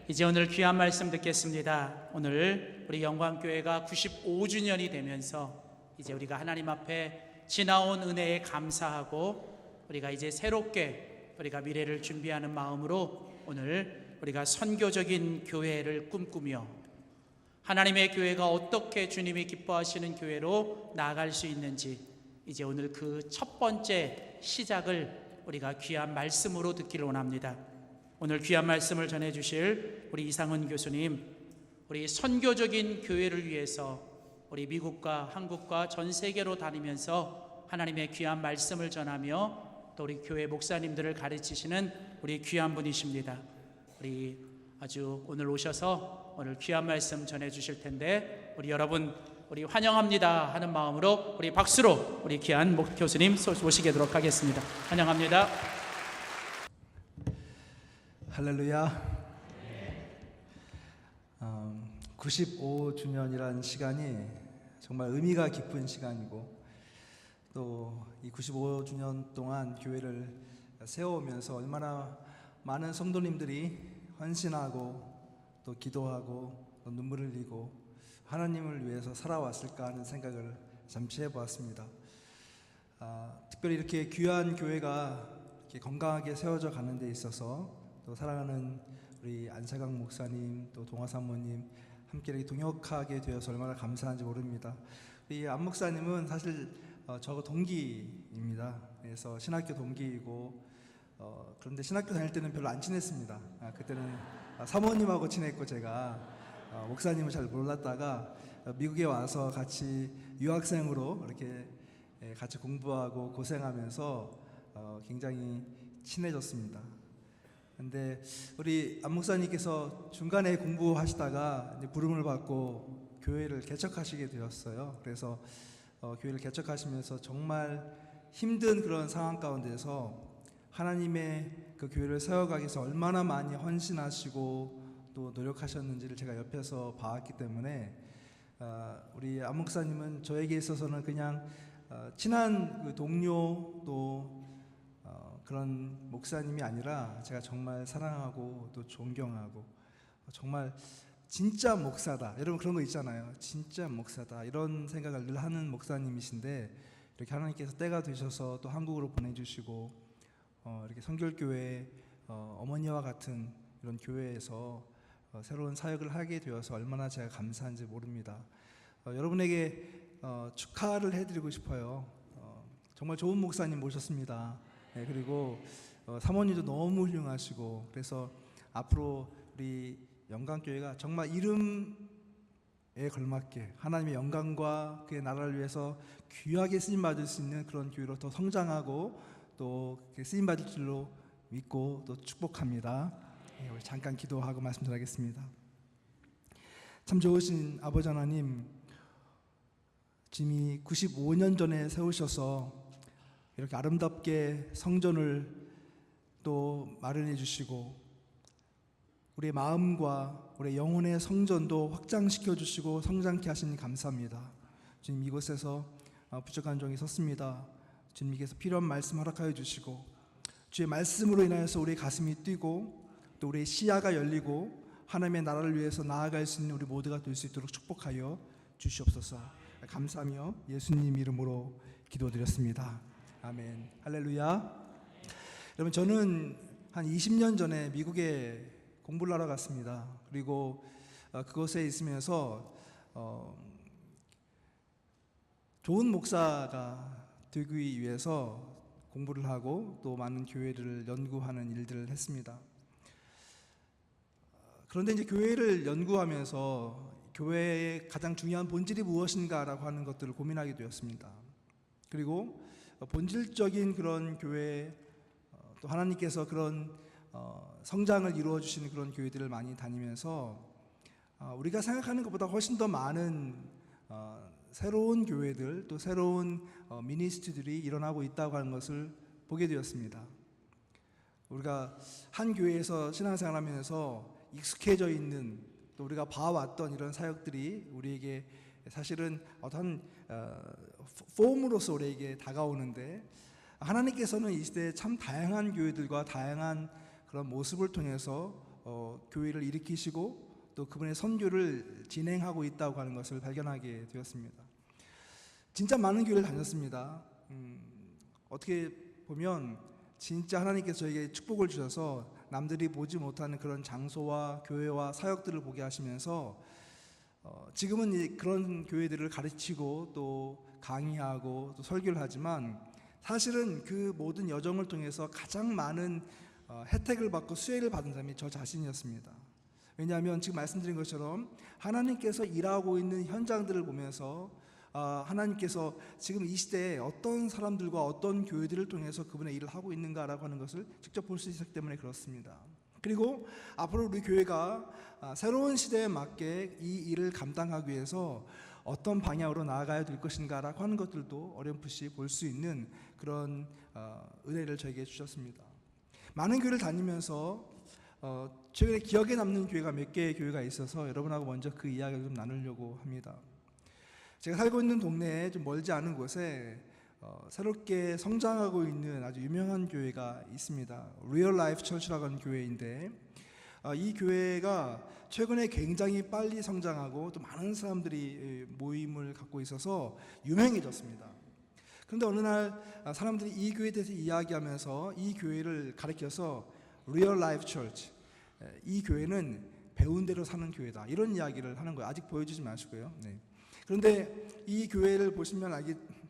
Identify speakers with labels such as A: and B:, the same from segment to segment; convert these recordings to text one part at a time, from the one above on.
A: 이제 오늘 귀한 말씀 듣겠습니다. 오늘 우리 영광교회가 95주년이 되면서 이제 우리가 하나님 앞에 지나온 은혜에 감사하고 우리가 이제 새롭게 우리가 미래를 준비하는 마음으로 오늘 우리가 선교적인 교회를 꿈꾸며 하나님의 교회가 어떻게 주님이 기뻐하시는 교회로 나아갈 수 있는지 이제 오늘 그 첫 번째 시작을 우리가 귀한 말씀으로 듣기를 원합니다. 오늘 귀한 말씀을 전해주실 우리 이상은 교수님, 우리 선교적인 교회를 위해서 우리 미국과 한국과 전 세계로 다니면서 하나님의 귀한 말씀을 전하며 또 우리 교회 목사님들을 가르치시는 우리 귀한 분이십니다. 우리 아주 오늘 오셔서 오늘 귀한 말씀 전해주실 텐데 우리 여러분 우리 환영합니다 하는 마음으로 우리 박수로 우리 귀한 교수님 모시도록 하겠습니다. 환영합니다.
B: 할렐루야. 95주년이라는 시간이 정말 의미가 깊은 시간이고 또 이 95주년 동안 교회를 세워오면서 얼마나 많은 성도님들이 헌신하고 또 기도하고 또 눈물을 흘리고 하나님을 위해서 살아왔을까 하는 생각을 잠시 해보았습니다. 특별히 이렇게 귀한 교회가 이렇게 건강하게 세워져 가는 데 있어서 또 사랑하는 우리 안세강 목사님 또 동화 사모님 함께 이렇게 동역하게 되어서 얼마나 감사한지 모릅니다. 우리 안 목사님은 사실 저 동기입니다. 그래서 신학교 동기이고 그런데 신학교 다닐 때는 별로 안 친했습니다. 그때는 사모님하고 친했고 제가 목사님을 잘 몰랐다가 미국에 와서 같이 유학생으로 이렇게 같이 공부하고 고생하면서 굉장히 친해졌습니다. 근데 우리 안 목사님께서 중간에 공부하시다가 이제 부름을 받고 교회를 개척하시게 되었어요. 그래서 교회를 개척하시면서 정말 힘든 그런 상황 가운데서 하나님의 그 교회를 세워가기 위해서 얼마나 많이 헌신하시고 또 노력하셨는지를 제가 옆에서 봐왔기 때문에 우리 안 목사님은 저에게 있어서는 그냥 친한 그 동료 또 그런 목사님이 아니라 제가 정말 사랑하고 또 존경하고 정말 진짜 목사다, 여러분 그런 거 있잖아요. 진짜 목사다 이런 생각을 늘 하는 목사님이신데 이렇게 하나님께서 때가 되셔서 또 한국으로 보내주시고 이렇게 성결교회 어머니와 같은 이런 교회에서 새로운 사역을 하게 되어서 얼마나 제가 감사한지 모릅니다. 여러분에게 축하를 해드리고 싶어요. 정말 좋은 목사님 모셨습니다. 네, 그리고 사모님도 너무 훌륭하시고 그래서 앞으로 우리 영광교회가 정말 이름에 걸맞게 하나님의 영광과 그의 나라를 위해서 귀하게 쓰임받을 수 있는 그런 교회로 더 성장하고 또 쓰임받을 줄로 믿고 또 축복합니다. 네, 우리 잠깐 기도하고 말씀 드리겠습니다. 참 좋으신 아버지 하나님, 지금이 95년 전에 세우셔서 이렇게 아름답게 성전을 또 마련해 주시고 우리의 마음과 우리의 영혼의 성전도 확장시켜 주시고 성장케 하시니 감사합니다. 주님, 이곳에서 부족한 종이 섰습니다. 주님께서 필요한 말씀 허락하여 주시고 주의 말씀으로 인하여서 우리의 가슴이 뛰고 또 우리의 시야가 열리고 하나님의 나라를 위해서 나아갈 수 있는 우리 모두가 될 수 있도록 축복하여 주시옵소서. 감사하며 예수님 이름으로 기도드렸습니다. 아멘. 할렐루야. 여러분, 저는 한 20년 전에 미국에 공부를 하러 갔습니다. 그리고 그곳에 있으면서 좋은 목사가 되기 위해서 공부를 하고 또 많은 교회를 연구하는 일들을 했습니다. 그런데 이제 교회를 연구하면서 교회의 가장 중요한 본질이 무엇인가라고 하는 것들을 고민하게 되었습니다. 그리고 본질적인 그런 교회, 또 하나님께서 그런 성장을 이루어 주시는 그런 교회들을 많이 다니면서 우리가 생각하는 것보다 훨씬 더 많은 새로운 교회들 또 새로운 미니스트리들이 일어나고 있다고 하는 것을 보게 되었습니다. 우리가 한 교회에서 신앙생활하면서 익숙해져 있는 또 우리가 봐왔던 이런 사역들이 우리에게 사실은 어떤 폼으로서 우리에게 다가오는데 하나님께서는 이 시대에 참 다양한 교회들과 다양한 그런 모습을 통해서 교회를 일으키시고 또 그분의 선교를 진행하고 있다고 하는 것을 발견하게 되었습니다. 진짜 많은 교회를 다녔습니다. 어떻게 보면 진짜 하나님께서 저에게 축복을 주셔서 남들이 보지 못하는 그런 장소와 교회와 사역들을 보게 하시면서 지금은 그런 교회들을 가르치고 또 강의하고 또 설교를 하지만 사실은 그 모든 여정을 통해서 가장 많은 혜택을 받고 수혜를 받은 사람이 저 자신이었습니다. 왜냐하면 지금 말씀드린 것처럼 하나님께서 일하고 있는 현장들을 보면서 하나님께서 지금 이 시대에 어떤 사람들과 어떤 교회들을 통해서 그분의 일을 하고 있는가라고 하는 것을 직접 볼 수 있었기 때문에 그렇습니다. 그리고 앞으로 우리 교회가 새로운 시대에 맞게 이 일을 감당하기 위해서 어떤 방향으로 나아가야 될 것인가라고 하는 것들도 어렴풋이 볼 수 있는 그런 은혜를 저에게 주셨습니다. 많은 교회를 다니면서 최근에 기억에 남는 교회가 몇 개의 교회가 있어서 여러분하고 먼저 그 이야기를 좀 나누려고 합니다. 제가 살고 있는 동네에 좀 멀지 않은 곳에 새롭게 성장하고 있는 아주 유명한 교회가 있습니다. 리얼 라이프 처치라고 하는 교회인데 이 교회가 최근에 굉장히 빨리 성장하고 또 많은 사람들이 모임을 갖고 있어서 유명해졌습니다. 그런데 어느 날 사람들이 이 교회에 대해서 이야기하면서 이 교회를 가리켜서 리얼 라이프 처치, 이 교회는 배운 대로 사는 교회다, 이런 이야기를 하는 거예요. 아직 보여주지 마시고요. 네. 그런데 이 교회를 보시면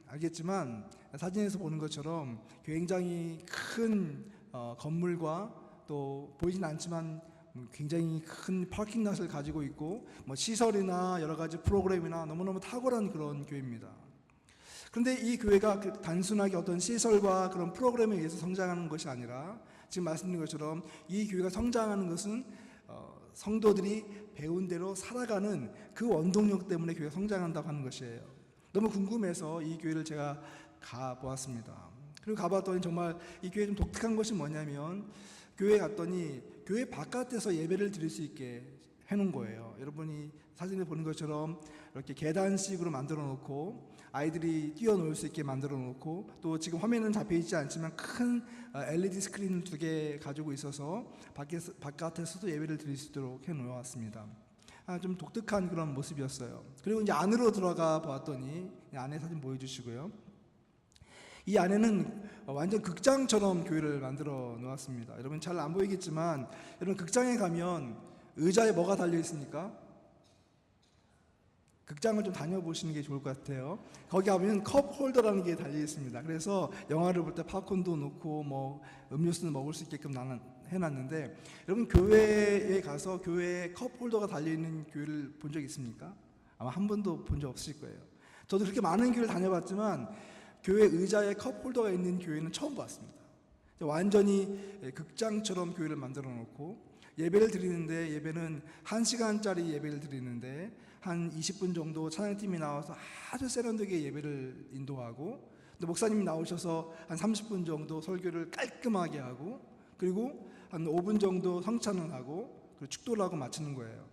B: 알겠지만 사진에서 보는 것처럼 굉장히 큰 건물과 또 보이진 않지만 굉장히 큰 파킹랏을 가지고 있고 시설이나 여러 가지 프로그램이나 너무너무 탁월한 그런 교회입니다. 그런데 이 교회가 단순하게 어떤 시설과 그런 프로그램에 의해서 성장하는 것이 아니라 지금 말씀드린 것처럼 이 교회가 성장하는 것은 성도들이 배운 대로 살아가는 그 원동력 때문에 교회가 성장한다고 하는 것이에요. 너무 궁금해서 이 교회를 제가 가보았습니다. 그리고 가봤더니 정말 이 교회 좀 독특한 것이 뭐냐면 교회에 갔더니 교회 바깥에서 예배를 드릴 수 있게 해놓은 거예요. 여러분이 사진에 보는 것처럼 이렇게 계단식으로 만들어 놓고 아이들이 뛰어놀 수 있게 만들어 놓고 또 지금 화면은 잡혀 있지 않지만 큰 LED 스크린을 2개 가지고 있어서 바깥에서도 예배를 드릴 수 있도록 해 놓았습니다. 좀 독특한 그런 모습이었어요. 그리고 이제 안으로 들어가 보았더니 안에 사진 보여주시고요. 이 안에는 완전 극장처럼 교회를 만들어 놓았습니다. 여러분 잘 안 보이겠지만 여러분 극장에 가면 의자에 뭐가 달려 있습니까? 극장을 좀 다녀보시는 게 좋을 것 같아요. 거기 가면 컵 홀더라는 게 달려 있습니다. 그래서 영화를 볼 때 팝콘도 넣고 음료수는 먹을 수 있게끔 나는 해놨는데 여러분 교회에 가서 교회에 컵 홀더가 달려 있는 교회를 본 적 있습니까? 아마 한 번도 본 적 없을 거예요. 저도 그렇게 많은 교회를 다녀봤지만 교회 의자에 컵 홀더가 있는 교회는 처음 봤습니다. 완전히 극장처럼 교회를 만들어 놓고 예배를 드리는데 예배는 1시간짜리 예배를 드리는데 한 20분 정도 찬양팀이 나와서 아주 세련되게 예배를 인도하고 또 목사님이 나오셔서 한 30분 정도 설교를 깔끔하게 하고 그리고 한 5분 정도 성찬을 하고 그리고 축도를 하고 마치는 거예요.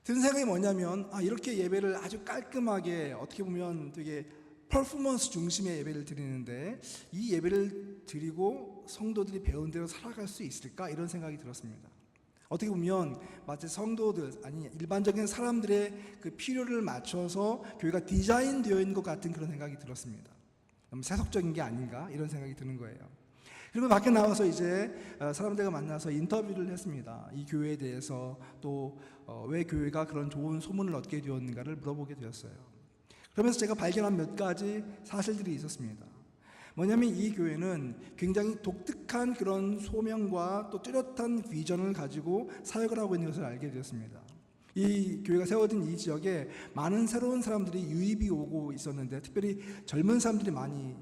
B: 든 생각이 뭐냐면 이렇게 예배를 아주 깔끔하게 어떻게 보면 되게 퍼포먼스 중심의 예배를 드리는데 이 예배를 드리고 성도들이 배운 대로 살아갈 수 있을까? 이런 생각이 들었습니다. 어떻게 보면 마치 성도들 아니 일반적인 사람들의 그 필요를 맞춰서 교회가 디자인되어 있는 것 같은 그런 생각이 들었습니다. 너무 세속적인 게 아닌가 이런 생각이 드는 거예요. 그리고 밖에 나와서 이제 사람들과 만나서 인터뷰를 했습니다. 이 교회에 대해서 또 왜 교회가 그런 좋은 소문을 얻게 되었는가를 물어보게 되었어요. 그러면서 제가 발견한 몇 가지 사실들이 있었습니다. 뭐냐면 이 교회는 굉장히 독특한 그런 소명과 또 뚜렷한 비전을 가지고 사역을 하고 있는 것을 알게 되었습니다. 이 교회가 세워진 이 지역에 많은 새로운 사람들이 유입이 오고 있었는데 특별히 젊은 사람들이 많이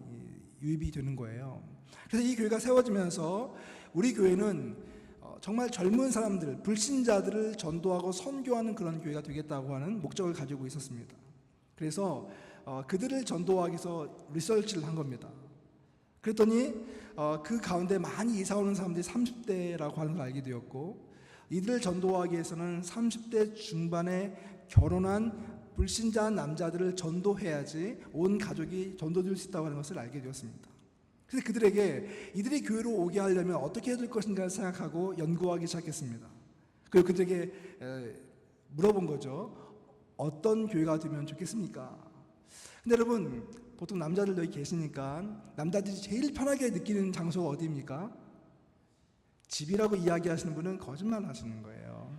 B: 유입이 되는 거예요. 그래서 이 교회가 세워지면서 우리 교회는 정말 젊은 사람들, 불신자들을 전도하고 선교하는 그런 교회가 되겠다고 하는 목적을 가지고 있었습니다. 그래서 그들을 전도하기 위해서 리서치를 한 겁니다. 그랬더니 그 가운데 많이 이사 오는 사람들이 30대라고 하는 걸 알게 되었고 이들을 전도하기 위해서는 30대 중반에 결혼한 불신자 남자들을 전도해야지 온 가족이 전도될 수 있다고 하는 것을 알게 되었습니다. 그래서 그들에게 이들이 교회로 오게 하려면 어떻게 해야 될 것인가 생각하고 연구하기 시작했습니다. 그리고 그들에게 물어본 거죠. 어떤 교회가 되면 좋겠습니까? 근데 여러분, 보통 남자들 여기 계시니까 남자들이 제일 편하게 느끼는 장소가 어디입니까? 집이라고 이야기하시는 분은 거짓말 하시는 거예요.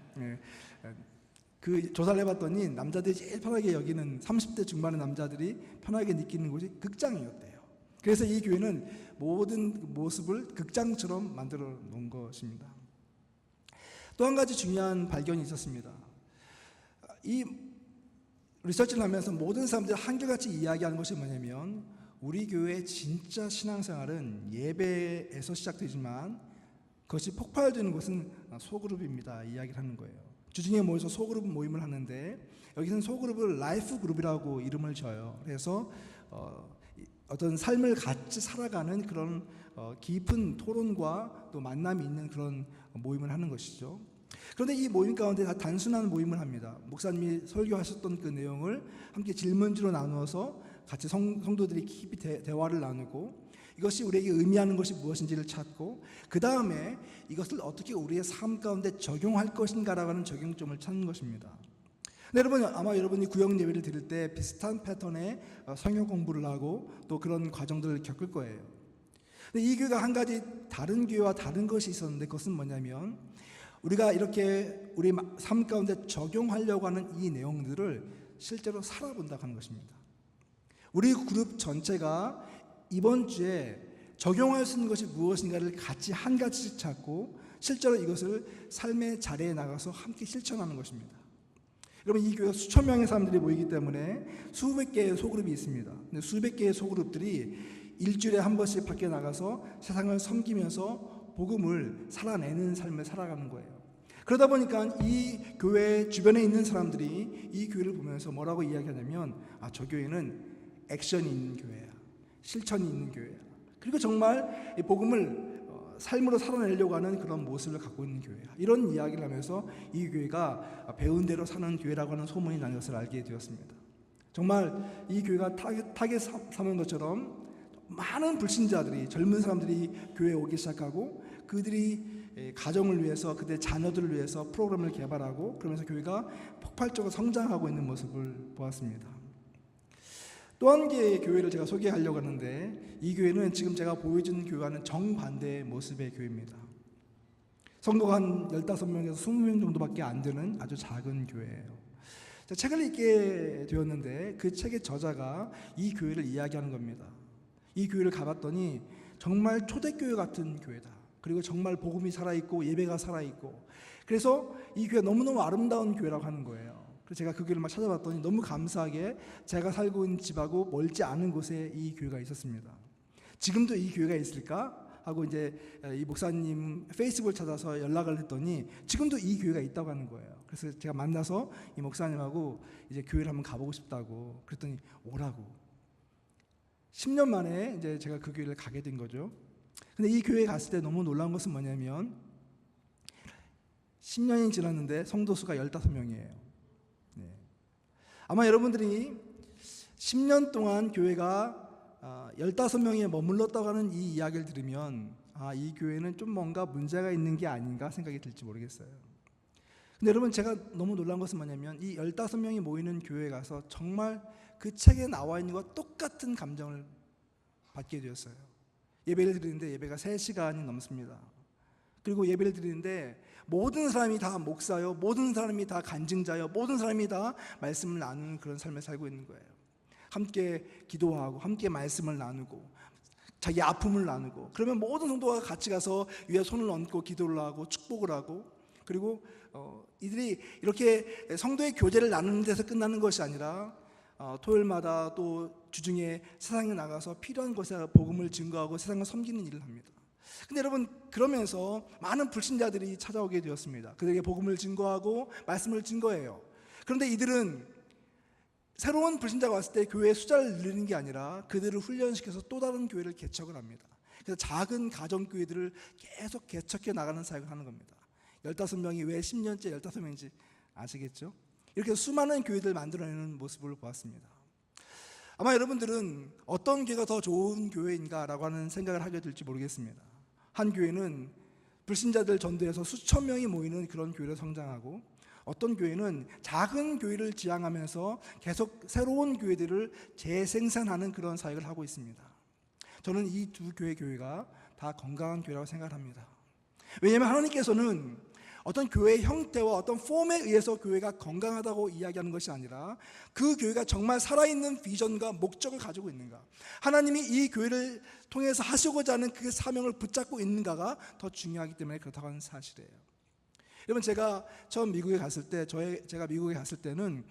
B: 그 조사를 해봤더니 남자들이 제일 편하게 여기는 30대 중반의 남자들이 편하게 느끼는 곳이 극장이었대요. 그래서 이 교회는 모든 모습을 극장처럼 만들어 놓은 것입니다. 또 한 가지 중요한 발견이 있었습니다. 이 리서치를 하면서 모든 사람들이 한결같이 이야기하는 것이 뭐냐면 우리 교회의 진짜 신앙생활은 예배에서 시작되지만 그것이 폭발되는 것은 소그룹입니다. 이야기를 하는 거예요. 주중에 모여서 소그룹 모임을 하는데 여기서는 소그룹을 라이프 그룹이라고 이름을 줘요. 그래서 어떤 삶을 같이 살아가는 그런 깊은 토론과 또 만남이 있는 그런 모임을 하는 것이죠. 그런데 이 모임 가운데 다 단순한 모임을 합니다. 목사님이 설교하셨던 그 내용을 함께 질문지로 나누어서 같이 성도들이 깊이 대화를 나누고 이것이 우리에게 의미하는 것이 무엇인지를 찾고 그 다음에 이것을 어떻게 우리의 삶 가운데 적용할 것인가라고 하는 적용점을 찾는 것입니다. 근데 여러분, 아마 여러분이 구역 예배를 드릴 때 비슷한 패턴의 성경 공부를 하고 또 그런 과정들을 겪을 거예요. 근데 이 교회가 한 가지 다른 교회와 다른 것이 있었는데 그것은 뭐냐면 우리가 이렇게 우리 삶 가운데 적용하려고 하는 이 내용들을 실제로 살아본다고 하는 것입니다. 우리 그룹 전체가 이번 주에 적용할 수 있는 것이 무엇인가를 같이 한 가지씩 찾고 실제로 이것을 삶의 자리에 나가서 함께 실천하는 것입니다. 여러분, 이 교회가 수천 명의 사람들이 모이기 때문에 수백 개의 소그룹이 있습니다. 근데 수백 개의 소그룹들이 일주일에 한 번씩 밖에 나가서 세상을 섬기면서 복음을 살아내는 삶을 살아가는 거예요. 그러다 보니까 이 교회 주변에 있는 사람들이 이 교회를 보면서 뭐라고 이야기하냐면 저 교회는 액션이 있는 교회야. 실천이 있는 교회야. 그리고 정말 이 복음을 삶으로 살아내려고 하는 그런 모습을 갖고 있는 교회야. 이런 이야기를 하면서 이 교회가 배운 대로 사는 교회라고 하는 소문이 난 것을 알게 되었습니다. 정말 이 교회가 타겟 삼은 것처럼 많은 불신자들이, 젊은 사람들이 교회에 오기 시작하고 그들이 가정을 위해서, 그들의 자녀들을 위해서 프로그램을 개발하고 그러면서 교회가 폭발적으로 성장하고 있는 모습을 보았습니다. 또 한 개의 교회를 제가 소개하려고 하는데 이 교회는 지금 제가 보여준 교회와는 정반대의 모습의 교회입니다. 성도가 한 15명에서 20명 정도밖에 안 되는 아주 작은 교회예요. 책을 읽게 되었는데 그 책의 저자가 이 교회를 이야기하는 겁니다. 이 교회를 가봤더니 정말 초대교회 같은 교회다. 그리고 정말 복음이 살아있고 예배가 살아있고 그래서 이 교회가 너무너무 아름다운 교회라고 하는 거예요. 그래서 제가 그 교회를 막 찾아봤더니 너무 감사하게 제가 살고 있는 집하고 멀지 않은 곳에 이 교회가 있었습니다. 지금도 이 교회가 있을까? 하고 이제 이 목사님 페이스북을 찾아서 연락을 했더니 지금도 이 교회가 있다고 하는 거예요. 그래서 제가 만나서 이 목사님하고 이제 교회를 한번 가보고 싶다고 그랬더니 오라고. 10년 만에 이제 제가 그 교회를 가게 된 거죠. 근데 이 교회에 갔을 때 너무 놀라운 것은 뭐냐면 10년이 지났는데 성도 수가 15명이에요. 네. 아마 여러분들이 10년 동안 교회가 15명에 머물렀다고 하는 이 이야기를 들으면 이 교회는 좀 뭔가 문제가 있는 게 아닌가 생각이 들지 모르겠어요. 근데 여러분, 제가 너무 놀란 것은 뭐냐면 이 15명이 모이는 교회에 가서 정말 그 책에 나와 있는 것과 똑같은 감정을 받게 되었어요. 예배를 드리는데 예배가 3시간이 넘습니다. 그리고 예배를 드리는데 모든 사람이 다 목사요, 모든 사람이 다 간증자요, 모든 사람이 다 말씀을 나누는 그런 삶을 살고 있는 거예요. 함께 기도하고 함께 말씀을 나누고 자기 아픔을 나누고 그러면 모든 성도가 같이 가서 위에 손을 얹고 기도를 하고 축복을 하고 그리고 이들이 이렇게 성도의 교제를 나누는 데서 끝나는 것이 아니라 토요일마다 또 주중에 세상에 나가서 필요한 곳에 복음을 증거하고 세상을 섬기는 일을 합니다. 근데 여러분, 그러면서 많은 불신자들이 찾아오게 되었습니다. 그들에게 복음을 증거하고 말씀을 증거해요. 그런데 이들은 새로운 불신자가 왔을 때 교회의 숫자를 늘리는 게 아니라 그들을 훈련시켜서 또 다른 교회를 개척을 합니다. 그래서 작은 가정교회들을 계속 개척해 나가는 사역을 하는 겁니다. 15명이 왜 10년째 15명인지 아시겠죠? 이렇게 수많은 교회들을 만들어내는 모습을 보았습니다. 아마 여러분들은 어떤 교회가 더 좋은 교회인가라고 하는 생각을 하게 될지 모르겠습니다. 한 교회는 불신자들 전도해서 수천 명이 모이는 그런 교회로 성장하고, 어떤 교회는 작은 교회를 지향하면서 계속 새로운 교회들을 재생산하는 그런 사역을 하고 있습니다. 저는 이 두 교회가 다 건강한 교회라고 생각합니다. 왜냐하면 하나님께서는 어떤 교회의 형태와 어떤 폼에 의해서 교회가 건강하다고 이야기하는 것이 아니라 그 교회가 정말 살아있는 비전과 목적을 가지고 있는가, 하나님이 이 교회를 통해서 하시고자 하는 그 사명을 붙잡고 있는가가 더 중요하기 때문에 그렇다고 하는 사실이에요. 여러분, 제가 처음 미국에 갔을 때, 제가 미국에 갔을 때는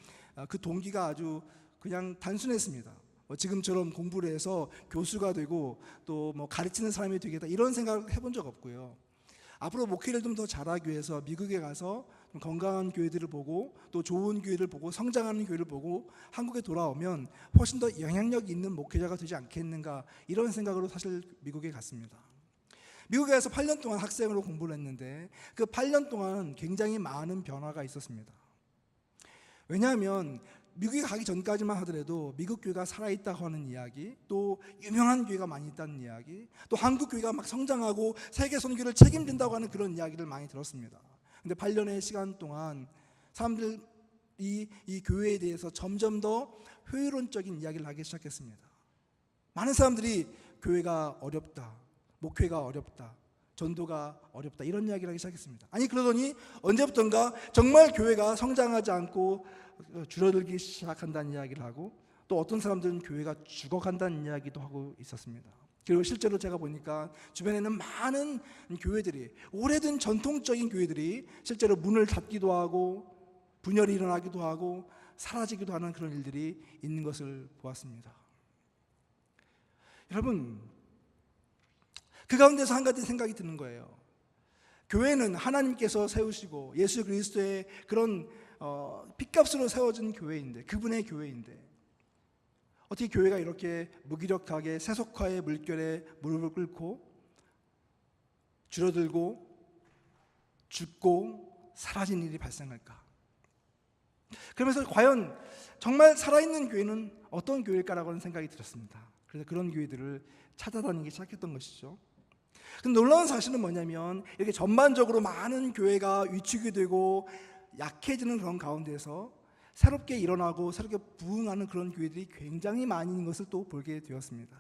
B: 그 동기가 아주 그냥 단순했습니다. 지금처럼 공부를 해서 교수가 되고 또 뭐 가르치는 사람이 되겠다 이런 생각을 해본 적 없고요. 앞으로 목회를 좀 더 잘하기 위해서 미국에 가서 좀 건강한 교회들을 보고 또 좋은 교회를 보고 성장하는 교회를 보고 한국에 돌아오면 훨씬 더 영향력 있는 목회자가 되지 않겠는가, 이런 생각으로 사실 미국에 갔습니다. 미국에 가서 8년 동안 학생으로 공부를 했는데 그 8년 동안 굉장히 많은 변화가 있었습니다. 왜냐하면 미국에 가기 전까지만 하더라도 미국 교회가 살아있다고 하는 이야기, 또 유명한 교회가 많이 있다는 이야기, 또 한국 교회가 막 성장하고 세계 선교를 책임진다고 하는 그런 이야기를 많이 들었습니다. 근데 8년의 시간 동안 사람들이 이 교회에 대해서 점점 더 효율론적인 이야기를 하기 시작했습니다. 많은 사람들이 교회가 어렵다, 목회가 어렵다, 전도가 어렵다, 이런 이야기를 하기 시작했습니다. 아니, 그러더니 언제부턴가 정말 교회가 성장하지 않고 줄어들기 시작한다는 이야기를 하고, 또 어떤 사람들은 교회가 죽어간다는 이야기도 하고 있었습니다. 그리고 실제로 제가 보니까 주변에는 많은 교회들이, 오래된 전통적인 교회들이 실제로 문을 닫기도 하고 분열이 일어나기도 하고 사라지기도 하는 그런 일들이 있는 것을 보았습니다. 여러분, 그 가운데서 한 가지 생각이 드는 거예요. 교회는 하나님께서 세우시고 예수 그리스도의 그런 핏값으로 세워진 교회인데, 그분의 교회인데 어떻게 교회가 이렇게 무기력하게 세속화의 물결에 무릎을 꿇고 줄어들고 죽고 사라진 일이 발생할까? 그러면서 과연 정말 살아있는 교회는 어떤 교회일까라고 하는 생각이 들었습니다. 그래서 그런 교회들을 찾아다니기 시작했던 것이죠. 근데 놀라운 사실은 뭐냐면, 이렇게 전반적으로 많은 교회가 위축이 되고 약해지는 그런 가운데서 새롭게 일어나고 새롭게 부흥하는 그런 교회들이 굉장히 많이 있는 것을 또 보게 되었습니다.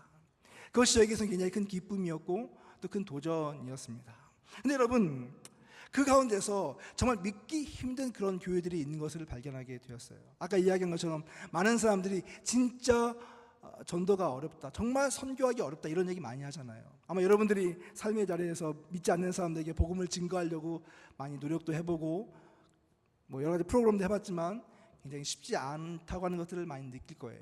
B: 그것이 저에게서는 굉장히 큰 기쁨이었고 또 큰 도전이었습니다. 근데 여러분, 그 가운데서 정말 믿기 힘든 그런 교회들이 있는 것을 발견하게 되었어요. 아까 이야기한 것처럼 많은 사람들이 진짜 전도가 어렵다, 정말 선교하기 어렵다, 이런 얘기 많이 하잖아요. 아마 여러분들이 삶의 자리에서 믿지 않는 사람들에게 복음을 증거하려고 많이 노력도 해보고 뭐 여러 가지 프로그램도 해봤지만 굉장히 쉽지 않다고 하는 것들을 많이 느낄 거예요.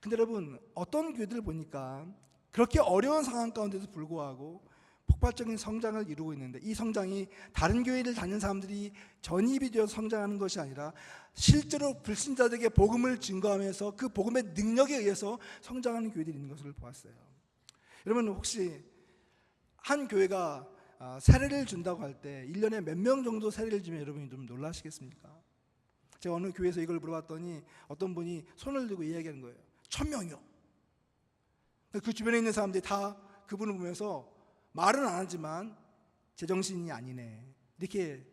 B: 근데 여러분, 어떤 교회들을 보니까 그렇게 어려운 상황 가운데도 불구하고 폭발적인 성장을 이루고 있는데, 이 성장이 다른 교회를 다니는 사람들이 전입이 되어서 성장하는 것이 아니라 실제로 불신자들에게 복음을 증거하면서 그 복음의 능력에 의해서 성장하는 교회들이 있는 것을 보았어요. 여러분, 혹시 한 교회가 세례를 준다고 할 때 1년에 몇 명 정도 세례를 주면 여러분이 좀 놀라시겠습니까? 제가 어느 교회에서 이걸 물어봤더니 어떤 분이 손을 들고 이야기하는 거예요. 1000명이요. 그 주변에 있는 사람들이 다 그분을 보면서 말은 안 하지만 제정신이 아니네, 이렇게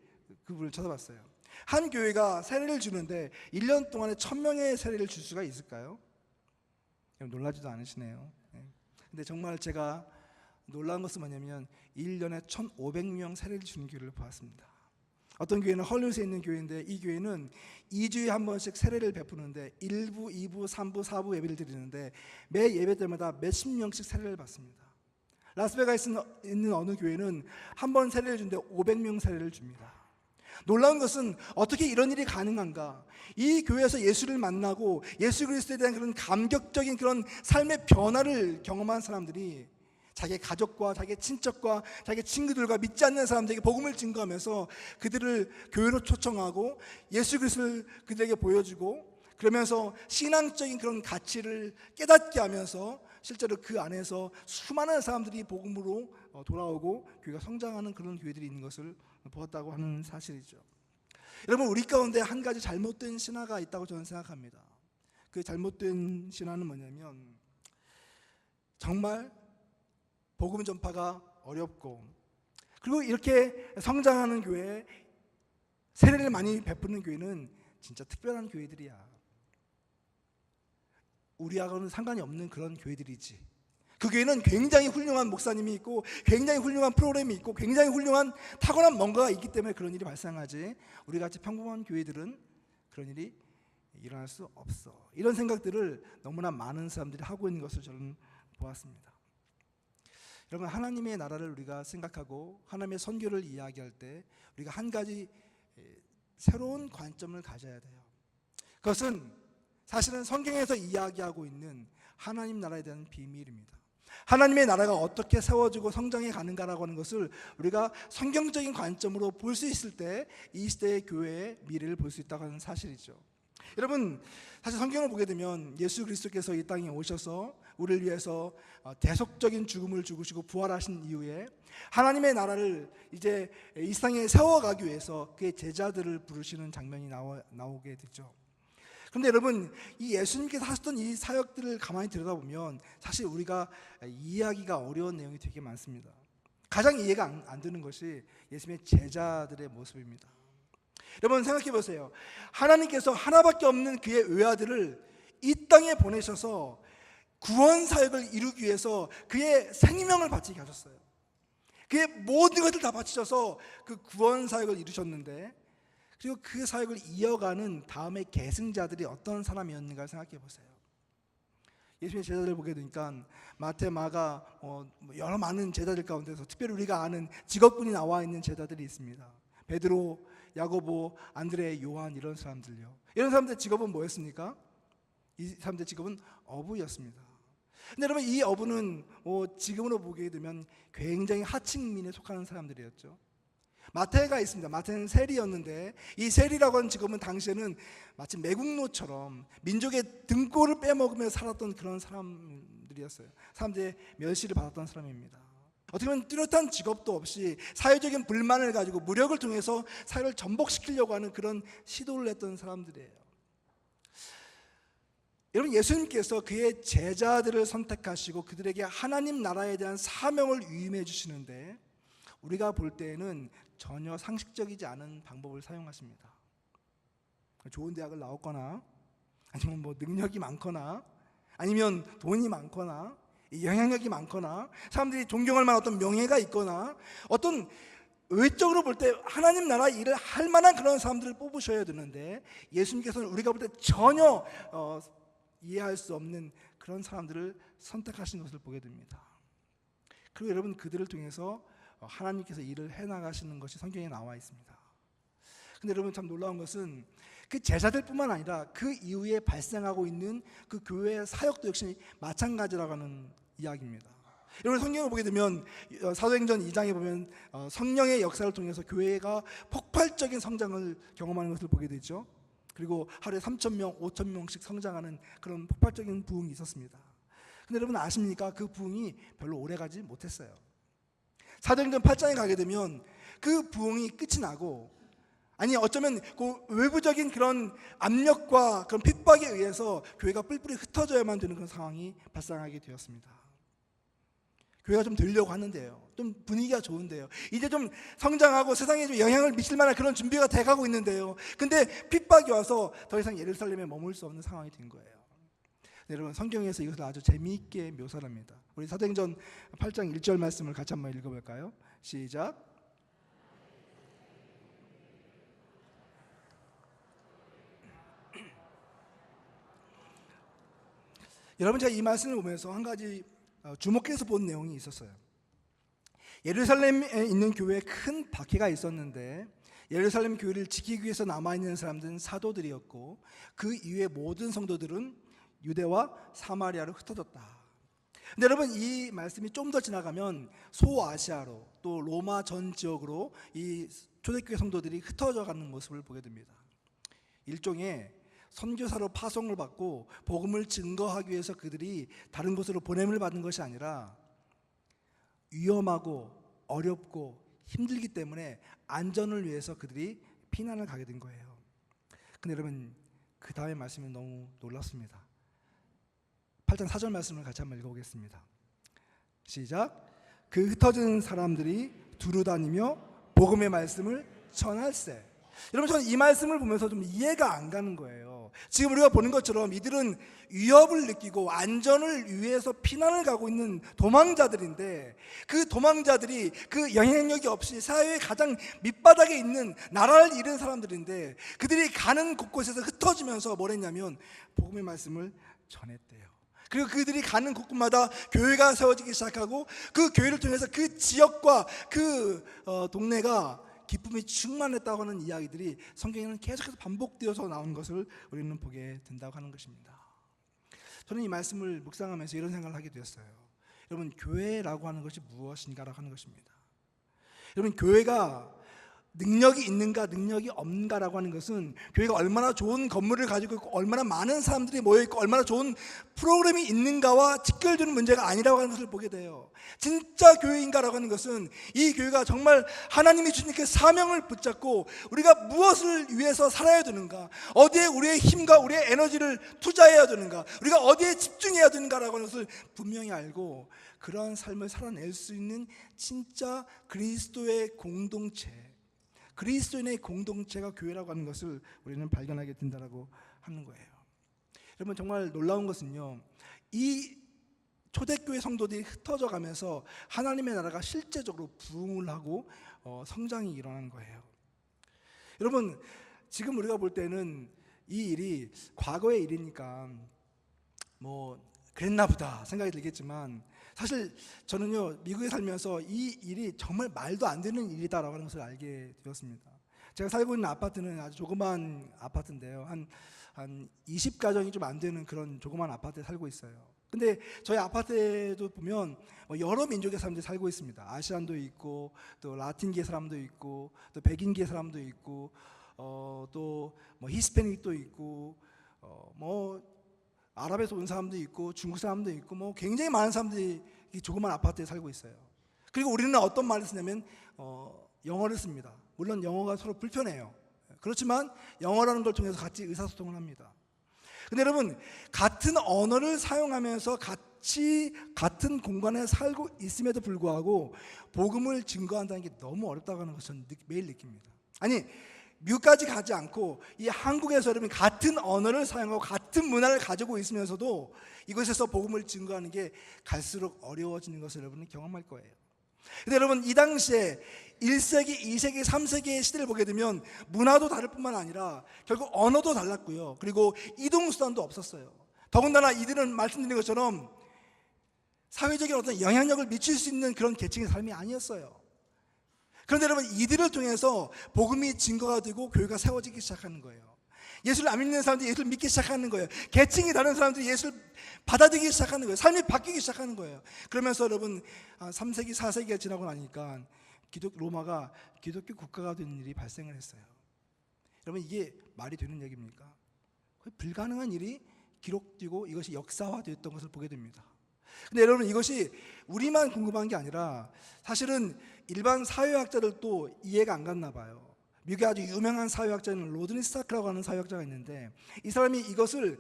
B: 그분을 쳐다봤어요. 한 교회가 세례를 주는데 1년 동안에 1000명의 세례를 줄 수가 있을까요? 놀라지도 않으시네요. 근데 정말 제가 놀라운 것은 뭐냐면 1년에 1500명 세례를 주는 교회를 보았습니다. 어떤 교회는 헐리우드에 있는 교회인데, 이 교회는 2주에 한 번씩 세례를 베푸는데 1부, 2부, 3부, 4부 예배를 드리는데 매 예배 때마다 몇십 명씩 세례를 받습니다. 라스베가스에 있는 어느 교회는 한 번 세례를 주는데 500명 세례를 줍니다. 놀라운 것은 어떻게 이런 일이 가능한가? 이 교회에서 예수를 만나고 예수 그리스도에 대한 그런 감격적인 그런 삶의 변화를 경험한 사람들이 자기 가족과 자기 친척과 자기 친구들과 믿지 않는 사람들에게 복음을 증거하면서 그들을 교회로 초청하고 예수 그리스도를 그들에게 보여주고, 그러면서 신앙적인 그런 가치를 깨닫게 하면서 실제로 그 안에서 수많은 사람들이 복음으로 돌아오고 교회가 성장하는 그런 교회들이 있는 것을 보았다고 하는 사실이죠. 여러분, 우리 가운데 한 가지 잘못된 신화가 있다고 저는 생각합니다.
C: 그 잘못된 신앙은 뭐냐면 정말 복음 전파가 어렵고, 그리고 이렇게 성장하는 교회, 세례를 많이 베푸는 교회는 진짜 특별한 교회들이야. 우리하고는 상관이 없는 그런 교회들이지. 그 교회는 굉장히 훌륭한 목사님이 있고, 굉장히 훌륭한 프로그램이 있고, 굉장히 훌륭한 타고난 뭔가가 있기 때문에 그런 일이 발생하지, 우리 같이 평범한 교회들은 그런 일이 일어날 수 없어. 이런 생각들을 너무나 많은 사람들이 하고 있는 것을 저는 보았습니다. 여러분, 하나님의 나라를 우리가 생각하고 하나님의 선교를 이야기할 때 우리가 한 가지 새로운 관점을 가져야 돼요. 그것은 사실은 성경에서 이야기하고 있는 하나님 나라에 대한 비밀입니다. 하나님의 나라가 어떻게 세워지고 성장해 가는가라고 하는 것을 우리가 성경적인 관점으로 볼 수 있을 때 이 시대의 교회의 미래를 볼 수 있다고 하는 사실이죠. 여러분, 사실 성경을 보게 되면 예수 그리스도께서 이 땅에 오셔서 우리를 위해서 대속적인 죽음을 죽으시고 부활하신 이후에 하나님의 나라를 이제 이 땅에 세워가기 위해서 그의 제자들을 부르시는 장면이 나오게 되죠. 그런데 여러분, 이 예수님께서 하셨던 이 사역들을 가만히 들여다보면 사실 우리가 이해하기가 어려운 내용이 되게 많습니다. 가장 이해가 안 되는 것이 예수님의 제자들의 모습입니다. 여러분, 생각해 보세요. 하나님께서 하나밖에 없는 그의 외아들을 이 땅에 보내셔서 구원 사역을 이루기 위해서 그의 생명을 바치게 하셨어요. 그의 모든 것을 다 바치셔서 그 구원 사역을 이루셨는데, 그리고 그 사역을 이어가는 다음의 계승자들이 어떤 사람이었는가 생각해 보세요. 예수님의 제자들을 보게 되니까 마태, 마가, 여러 많은 제자들 가운데서 특별히 우리가 아는 직업군이 나와 있는 제자들이 있습니다. 베드로, 야고보, 안드레, 요한, 이런 사람들요. 이런 사람들의 직업은 뭐였습니까? 이 사람들의 직업은 어부였습니다. 근데 여러분, 이 어부는 지금으로 보게 되면 굉장히 하층민에 속하는 사람들이었죠. 마태가 있습니다. 마태는 세리였는데, 이 세리라고 하는 직업은 당시에는 마치 매국노처럼 민족의 등골을 빼먹으며 살았던 그런 사람들이었어요. 사람들의 멸시를 받았던 사람입니다. 어떻게 보면 뚜렷한 직업도 없이 사회적인 불만을 가지고 무력을 통해서 사회를 전복시키려고 하는 그런 시도를 했던 사람들이에요. 여러분, 예수님께서 그의 제자들을 선택하시고 그들에게 하나님 나라에 대한 사명을 위임해 주시는데, 우리가 볼 때에는 전혀 상식적이지 않은 방법을 사용하십니다. 좋은 대학을 나왔거나, 아니면 능력이 많거나, 아니면 돈이 많거나, 영향력이 많거나, 사람들이 존경할 만한 어떤 명예가 있거나, 어떤 외적으로 볼 때 하나님 나라 일을 할 만한 그런 사람들을 뽑으셔야 되는데, 예수님께서는 우리가 볼 때 전혀 이해할 수 없는 그런 사람들을 선택하신 것을 보게 됩니다. 그리고 여러분, 그들을 통해서 하나님께서 일을 해나가시는 것이 성경에 나와 있습니다. 근데 여러분, 참 놀라운 것은 그 제자들뿐만 아니라 그 이후에 발생하고 있는 그 교회의 사역도 역시 마찬가지라고 하는 이야기입니다. 여러분, 성경을 보게 되면 사도행전 2장에 보면 성령의 역사를 통해서 교회가 폭발적인 성장을 경험하는 것을 보게 되죠. 그리고 하루에 3,000명, 5,000명씩 성장하는 그런 폭발적인 부흥이 있었습니다. 근데 여러분 아십니까? 그 부흥이 별로 오래가지 못했어요. 사도행전 8장에 가게 되면 그 부흥이 끝이 나고, 아니 어쩌면 그 외부적인 그런 압력과 그런 핍박에 의해서 교회가 뿔뿔이 흩어져야만 되는 그런 상황이 발생하게 되었습니다. 교회가 좀 되려고 하는데요, 좀 분위기가 좋은데요, 이제 좀 성장하고 세상에 좀 영향을 미칠 만한 그런 준비가 돼가고 있는데요, 근데 핍박이 와서 더 이상 예루살렘에 머물 수 없는 상황이 된 거예요. 네, 여러분, 성경에서 이것을 아주 재미있게 묘사를 합니다. 우리 사도행전 8장 1절 말씀을 같이 한번 읽어볼까요? 시작. 여러분, 제가 이 말씀을 보면서 한 가지 주목해서 본 내용이 있었어요. 예루살렘에 있는 교회에 큰 박해가 있었는데, 예루살렘 교회를 지키기 위해서 남아있는 사람들은 사도들이었고, 그 이외의 모든 성도들은 유대와 사마리아로 흩어졌다. 근데 여러분, 이 말씀이 좀 더 지나가면 소아시아로, 또 로마 전 지역으로 이 초대교회 성도들이 흩어져 가는 모습을 보게 됩니다. 일종의 선교사로 파송을 받고 복음을 증거하기 위해서 그들이 다른 곳으로 보냄을 받는 것이 아니라, 위험하고 어렵고 힘들기 때문에 안전을 위해서 그들이 피난을 가게 된 거예요. 근데 여러분, 그 다음에 말씀이 너무 놀랍습니다. 8장 4절 말씀을 같이 한번 읽어보겠습니다. 시작. 그 흩어진 사람들이 두루 다니며 복음의 말씀을 전할세. 여러분, 저는 이 말씀을 보면서 좀 이해가 안 가는 거예요. 지금 우리가 보는 것처럼 이들은 위협을 느끼고 안전을 위해서 피난을 가고 있는 도망자들인데, 그 도망자들이 그 영향력이 없이 사회의 가장 밑바닥에 있는 나라를 잃은 사람들인데, 그들이 가는 곳곳에서 흩어지면서 뭘 했냐면 복음의 말씀을 전했대요. 그리고 그들이 가는 곳곳마다 교회가 세워지기 시작하고, 그 교회를 통해서 그 지역과 그 동네가 기쁨이 충만했다고 하는 이야기들이 성경에는 계속해서 반복되어서 나오는 것을 우리는 보게 된다고 하는 것입니다. 저는 이 말씀을 묵상하면서 이런 생각을 하게 되었어요. 여러분, 교회라고 하는 것이 무엇인가라고 하는 것입니다. 여러분, 교회가 능력이 있는가 능력이 없는가라고 하는 것은 교회가 얼마나 좋은 건물을 가지고 있고 얼마나 많은 사람들이 모여있고 얼마나 좋은 프로그램이 있는가와 직결되는 문제가 아니라고 하는 것을 보게 돼요. 진짜 교회인가라고 하는 것은 이 교회가 정말 하나님이 주신 그 사명을 붙잡고 우리가 무엇을 위해서 살아야 되는가, 어디에 우리의 힘과 우리의 에너지를 투자해야 되는가, 우리가 어디에 집중해야 되는가라고 하는 것을 분명히 알고 그러한 삶을 살아낼 수 있는 진짜 그리스도의 공동체, 그리스도인의 공동체가 교회라고 하는 것을 우리는 발견하게 된다고 하는 거예요. 여러분, 정말 놀라운 것은요, 이 초대교회 성도들이 흩어져 가면서 하나님의 나라가 실제적으로 부흥을 하고 성장이 일어나는 거예요. 여러분, 지금 우리가 볼 때는 이 일이 과거의 일이니까 뭐 그랬나 보다 생각이 들겠지만, 사실 저는요, 미국에 살면서 이 일이 정말 말도 안 되는 일이다라고 하는 것을 알게 되었습니다. 제가 살고 있는 아파트는 아주 조그만 아파트인데요, 한 20가정이 좀 안 되는 그런 조그만 아파트에 살고 있어요. 근데 저희 아파트에도 보면 여러 민족의 사람들이 살고 있습니다. 아시안도 있고, 또 라틴계 사람도 있고, 또 백인계 사람도 있고, 또 뭐 히스패닉도 있고, 뭐 아랍에서 온 사람도 있고, 중국 사람도 있고, 뭐 굉장히 많은 사람들이 이 조그만 아파트에 살고 있어요. 그리고 우리는 어떤 말을 쓰냐면 영어를 씁니다. 물론 영어가 서로 불편해요. 그렇지만 영어라는 걸 통해서 같이 의사소통을 합니다. 근데 여러분, 같은 언어를 사용하면서 같이 같은 공간에 살고 있음에도 불구하고 복음을 증거한다는 게 너무 어렵다고 하는 것을 저는 매일 느낍니다. 아니, 미국까지 가지 않고 이 한국에서 여러분 같은 언어를 사용하고 같은 문화를 가지고 있으면서도 이곳에서 복음을 증거하는 게 갈수록 어려워지는 것을 여러분은 경험할 거예요. 근데 여러분, 이 당시에 1세기, 2세기, 3세기의 시대를 보게 되면 문화도 다를 뿐만 아니라 결국 언어도 달랐고요, 그리고 이동수단도 없었어요. 더군다나 이들은 말씀드린 것처럼 사회적인 어떤 영향력을 미칠 수 있는 그런 계층의 삶이 아니었어요. 그런데 여러분, 이들을 통해서 복음이 증거가 되고 교회가 세워지기 시작하는 거예요. 예수를 안 믿는 사람들이 예수를 믿기 시작하는 거예요. 계층이 다른 사람들이 예수를 받아들이기 시작하는 거예요. 삶이 바뀌기 시작하는 거예요. 그러면서 여러분, 3세기, 4세기가 지나고 나니까 로마가 기독교 국가가 되는 일이 발생을 했어요. 여러분, 이게 말이 되는 얘기입니까? 거의 불가능한 일이 기록되고 이것이 역사화되었던 것을 보게 됩니다. 근데 여러분, 이것이 우리만 궁금한 게 아니라 사실은 일반 사회학자들도 이해가 안 갔나 봐요. 미국의 아주 유명한 사회학자는 로드니 스타크라고 하는 사회학자가 있는데, 이 사람이 이것을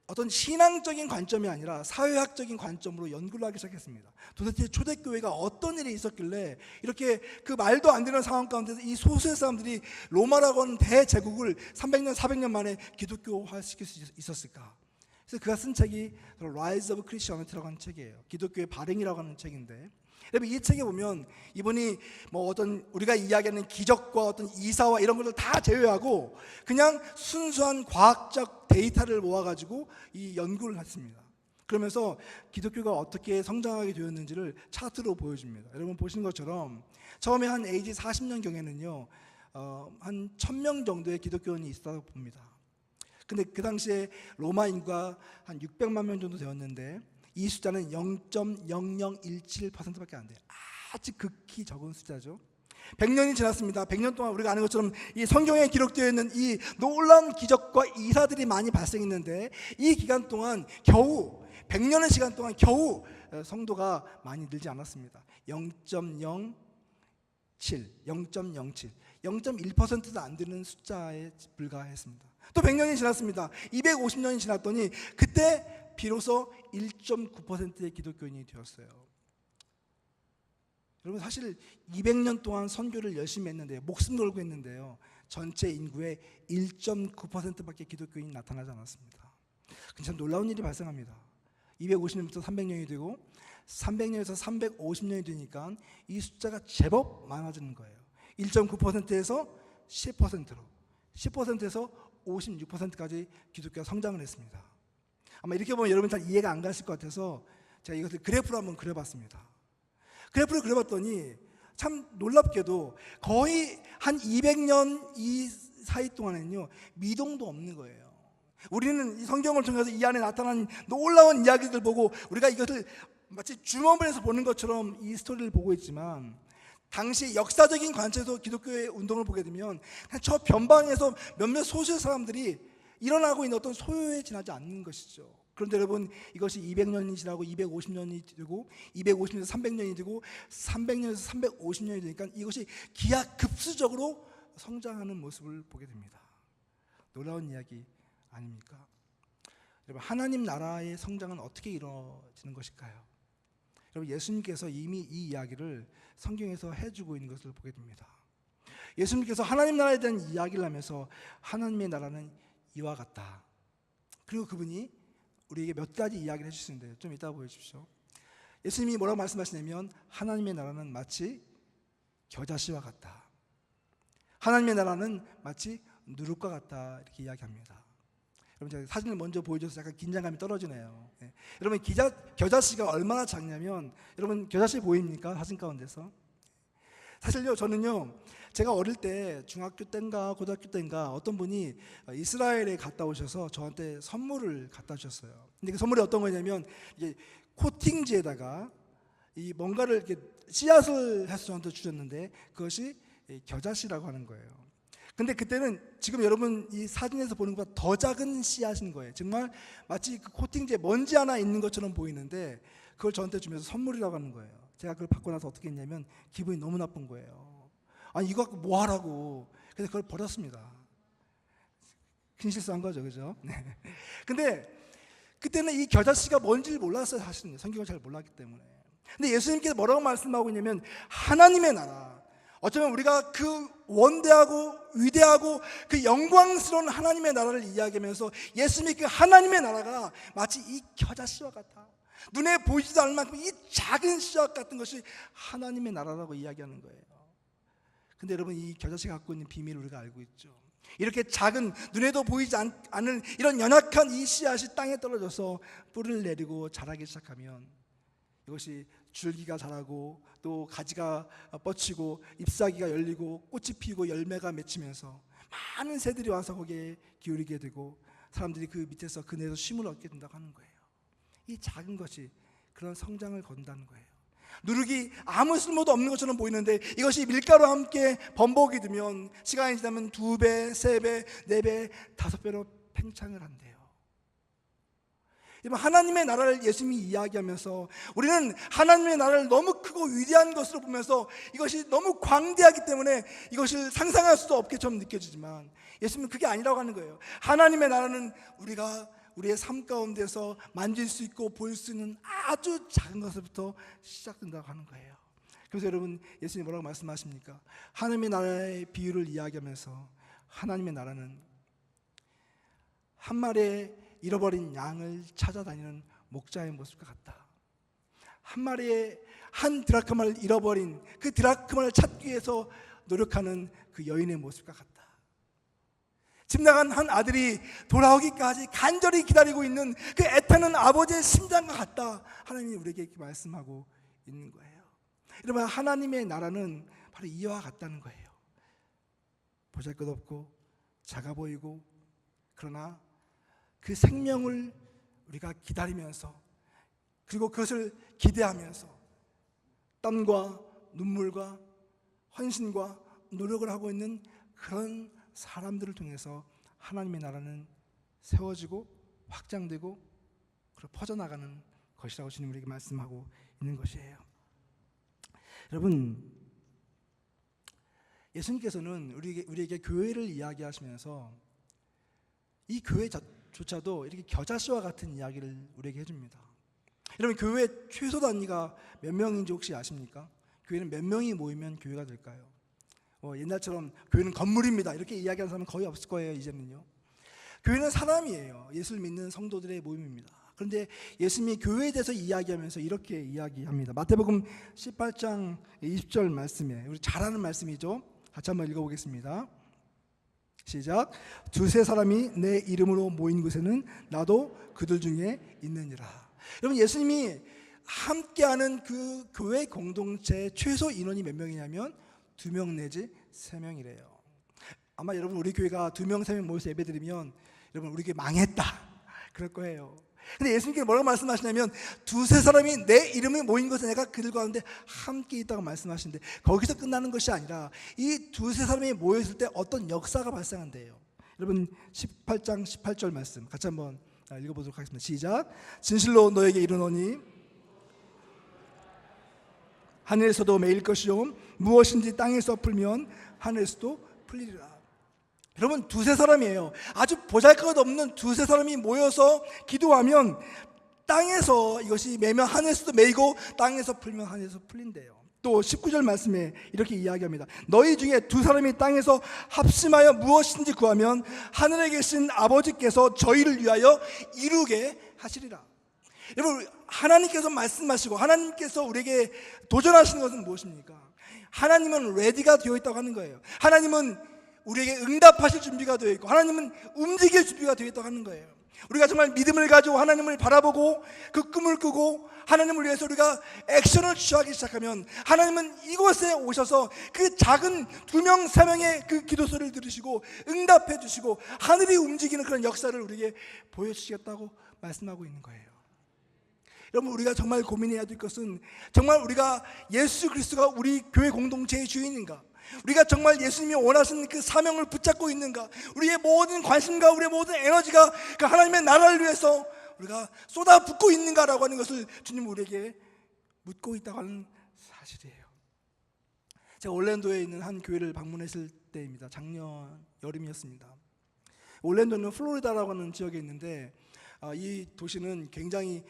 C: 어떤 신앙적인 관점이 아니라 사회학적인 관점으로 연구를 하기 시작했습니다. 도대체 초대교회가 어떤 일이 있었길래 이렇게 그 말도 안 되는 상황 가운데서 이 소수의 사람들이 로마라고 하는 대제국을 300년, 400년 만에 기독교화시킬 수 있었을까? 그래서 그가 쓴 책이 Rise of Christianity라고 하는 책이에요. 기독교의 발행이라고 하는 책인데, 여러분, 이 책에 보면 이분이 뭐 어떤 우리가 이야기하는 기적과 어떤 이사와 이런 것을 다 제외하고 그냥 순수한 과학적 데이터를 모아가지고 이 연구를 했습니다. 그러면서 기독교가 어떻게 성장하게 되었는지를 차트로 보여줍니다. 여러분 보시는 것처럼 처음에 한 AD 40년경에는요 한 1000명 정도의 기독교인이 있었다고 봅니다. 근데 그 당시에 로마 인구가 한 600만 명 정도 되었는데 이 숫자는 0.0017%밖에 안 돼요. 아주 극히 적은 숫자죠. 100년이 지났습니다. 100년 동안 우리가 아는 것처럼 이 성경에 기록되어 있는 이 놀라운 기적과 이사들이 많이 발생했는데, 이 기간 동안 겨우 100년의 시간 동안 겨우 성도가 많이 늘지 않았습니다. 0.07, 0.1%도 안 되는 숫자에 불과했습니다. 또 100년이 지났습니다. 250년이 지났더니 그때 비로소 1.9%의 기독교인이 되었어요. 여러분 사실 200년 동안 선교를 열심히 했는데 목숨 걸고 했는데요, 전체 인구의 1.9%밖에 기독교인이 나타나지 않았습니다. 참 놀라운 일이 발생합니다. 250년부터 300년이 되고 300년에서 350년이 되니까 이 숫자가 제법 많아지는 거예요. 1.9%에서 10%로, 10%에서 56%까지 기독교가 성장을 했습니다. 아마 이렇게 보면 여러분 잘 이해가 안 가실 것 같아서 제가 이것을 그래프로 한번 그려봤습니다. 그래프를 그려봤더니 참 놀랍게도 거의 한 200년 이 사이 동안에는요, 미동도 없는 거예요. 우리는 이 성경을 통해서 이 안에 나타난 놀라운 이야기들 보고 우리가 이것을 마치 줌업을 해서 보는 것처럼 이 스토리를 보고 있지만, 당시 역사적인 관점에서 기독교의 운동을 보게 되면 저 변방에서 몇몇 소수의 사람들이 일어나고 있는 어떤 소요에 지나지 않는 것이죠. 그런데 여러분, 이것이 200년이 지나고 250년이 되고 250년에서 300년이 되고 300년에서 350년이 되니까 이것이 기하급수적으로 성장하는 모습을 보게 됩니다. 놀라운 이야기 아닙니까? 여러분, 하나님 나라의 성장은 어떻게 이루어지는 것일까요? 여러분, 예수님께서 이미 이 이야기를 성경에서 해주고 있는 것을 보게 됩니다. 예수님께서 하나님 나라에 대한 이야기를 하면서 하나님의 나라는 이와 같다. 그리고 그분이 우리에게 몇 가지 이야기를 해주시는데 좀 이따 보여주십시오. 예수님이 뭐라고 말씀하시냐면 하나님의 나라는 마치 겨자씨와 같다. 하나님의 나라는 마치 누룩과 같다. 이렇게 이야기합니다. 여러분, 제가 사진을 먼저 보여줘서 약간 긴장감이 떨어지네요. 네. 여러분, 겨자씨가 얼마나 작냐면, 여러분 겨자씨 보입니까? 사진 가운데서. 사실요, 저는요, 제가 어릴 때 중학교 때인가 고등학교 때인가 어떤 분이 이스라엘에 갔다 오셔서 저한테 선물을 갖다 주셨어요. 근데 그 선물이 어떤 거냐면 이게 코팅지에다가 이 뭔가를 이렇게 씨앗을 해서 저한테 주셨는데 그것이 겨자씨라고 하는 거예요. 근데 그때는 지금 여러분 이 사진에서 보는 것보다 더 작은 씨앗인 거예요. 정말 마치 그 코팅지에 먼지 하나 있는 것처럼 보이는데 그걸 저한테 주면서 선물이라고 하는 거예요. 제가 그걸 받고 나서 어떻게 했냐면 기분이 너무 나쁜 거예요. 아니, 이거 갖고 뭐 하라고. 그래서 그걸 버렸습니다. 큰 실수한 거죠, 그죠? 네. 근데 그때는 이 겨자씨가 뭔지를 몰랐어요, 사실은. 성경을 잘 몰랐기 때문에. 근데 예수님께서 뭐라고 말씀하고 있냐면 하나님의 나라, 어쩌면 우리가 그 원대하고 위대하고 그 영광스러운 하나님의 나라를 이야기하면서 예수님이 그 하나님의 나라가 마치 이 겨자씨와 같아. 눈에 보이지도 않을 만큼 이 작은 씨앗 같은 것이 하나님의 나라라고 이야기하는 거예요. 근데 여러분, 이 겨자씨가 갖고 있는 비밀을 우리가 알고 있죠. 이렇게 작은 눈에도 보이지 않는 이런 연약한 이 씨앗이 땅에 떨어져서 뿌리를 내리고 자라기 시작하면 이것이 줄기가 자라고 또 가지가 뻗치고 잎사귀가 열리고 꽃이 피고 열매가 맺히면서 많은 새들이 와서 거기에 기울이게 되고 사람들이 그 밑에서 그네에서 쉼을 얻게 된다고 하는 거예요. 이 작은 것이 그런 성장을 건다는 거예요. 누룩이 아무 쓸모도 없는 것처럼 보이는데 이것이 밀가루와 함께 범벅이 되면 시간이 지나면 2배, 3배, 4배, 5배로 팽창을 한대요. 하나님의 나라를 예수님이 이야기하면서 우리는 하나님의 나라를 너무 크고 위대한 것으로 보면서 이것이 너무 광대하기 때문에 이것을 상상할 수도 없게처럼 느껴지지만 예수님은 그게 아니라고 하는 거예요. 하나님의 나라는 우리가 우리의 삶 가운데서 만질 수 있고 보일 수 있는 아주 작은 것부터 시작된다고 하는 거예요. 그래서 여러분, 예수님이 뭐라고 말씀하십니까? 하나님의 나라의 비유를 이야기하면서 하나님의 나라는 한 마리의 잃어버린 양을 찾아다니는 목자의 모습과 같다. 한 마리의 한 드라크마를 잃어버린 그 드라크마를 찾기 위해서 노력하는 그 여인의 모습과 같다. 집 나간 한 아들이 돌아오기까지 간절히 기다리고 있는 그 애타는 아버지의 심장과 같다. 하나님이 우리에게 이렇게 말씀하고 있는 거예요. 여러분, 하나님의 나라는 바로 이와 같다는 거예요. 보잘것없고 작아 보이고 그러나 그 생명을 우리가 기다리면서 그리고 그것을 기대하면서 땀과 눈물과 헌신과 노력을 하고 있는 그런 사람들을 통해서 하나님의 나라는 세워지고 확장되고 그리고 퍼져나가는 것이라고 주님 우리에게 말씀하고 있는 것이에요. 여러분, 예수님께서는 우리에게 교회를 이야기하시면서 이 교회 조차도 이렇게 겨자씨와 같은 이야기를 우리에게 해줍니다. 여러분, 교회 최소 단위가 몇 명인지 혹시 아십니까? 교회는 몇 명이 모이면 교회가 될까요? 옛날처럼 교회는 건물입니다 이렇게 이야기하는 사람은 거의 없을 거예요. 이제는요. 교회는 사람이에요. 예수를 믿는 성도들의 모임입니다. 그런데 예수님이 교회에 대해서 이야기하면서 이렇게 이야기합니다. 마태복음 18장 20절 말씀에, 우리 잘 아는 말씀이죠. 같이 한번 읽어보겠습니다. 시작. 두세 사람이 내 이름으로 모인 곳에는 나도 그들 중에 있느니라. 여러분, 예수님이 함께하는 그 교회 공동체 최소 인원이 몇 명이냐면 2명 내지 3명이래요. 아마 여러분, 우리 교회가 2명 3명 모여서 예배드리면 여러분, 우리 교회 망했다 그럴 거예요. 근데 예수님께서 뭐라고 말씀하시냐면 두세 사람이 내 이름에 모인 곳에 내가 그들 가운데 함께 있다고 말씀하시는데, 거기서 끝나는 것이 아니라 이 두세 사람이 모였을 때 어떤 역사가 발생한대요. 여러분, 18장 18절 말씀 같이 한번 읽어보도록 하겠습니다. 시작. 진실로 너에게 이르노니 하늘에서도 매일 것이요 무엇인지 땅에서 풀면 하늘에서도 풀리리라. 여러분, 두세 사람이에요. 아주 보잘것없는 두세 사람이 모여서 기도하면 땅에서 이것이 매면 하늘에서도 매이고 땅에서 풀면 하늘에서 풀린대요. 또 19절 말씀에 이렇게 이야기합니다. 너희 중에 두 사람이 땅에서 합심하여 무엇인지 구하면 하늘에 계신 아버지께서 저희를 위하여 이루게 하시리라. 여러분, 하나님께서 말씀하시고 하나님께서 우리에게 도전하시는 것은 무엇입니까? 하나님은 레디가 되어 있다고 하는 거예요. 하나님은 우리에게 응답하실 준비가 되어 있고 하나님은 움직일 준비가 되어 있다고 하는 거예요. 우리가 정말 믿음을 가지고 하나님을 바라보고 그 꿈을 꾸고 하나님을 위해서 우리가 액션을 취하기 시작하면 하나님은 이곳에 오셔서 그 작은 2명 3명의 그 기도 소리를 들으시고 응답해 주시고 하늘이 움직이는 그런 역사를 우리에게 보여주시겠다고 말씀하고 있는 거예요. 여러분, 우리가 정말 고민해야 될 것은 정말 우리가 예수 그리스도가 우리 교회 공동체의 주인인가? 우리가 정말 예수님이 원하시는 그 사명을 붙잡고 있는가? 우리의 모든 관심과 우리의 모든 에너지가 그 하나님의 나라를 위해서 우리가 쏟아붓고 있는가라고 하는 것을 주님 우리에게 묻고 있다고 하는 사실이에요. 제가 올랜도에 있는 한 교회를 방문했을 때입니다. 작년 여름이었습니다. 올랜도는 플로리다라고 하는 지역에 있는데 이 도시는 굉장히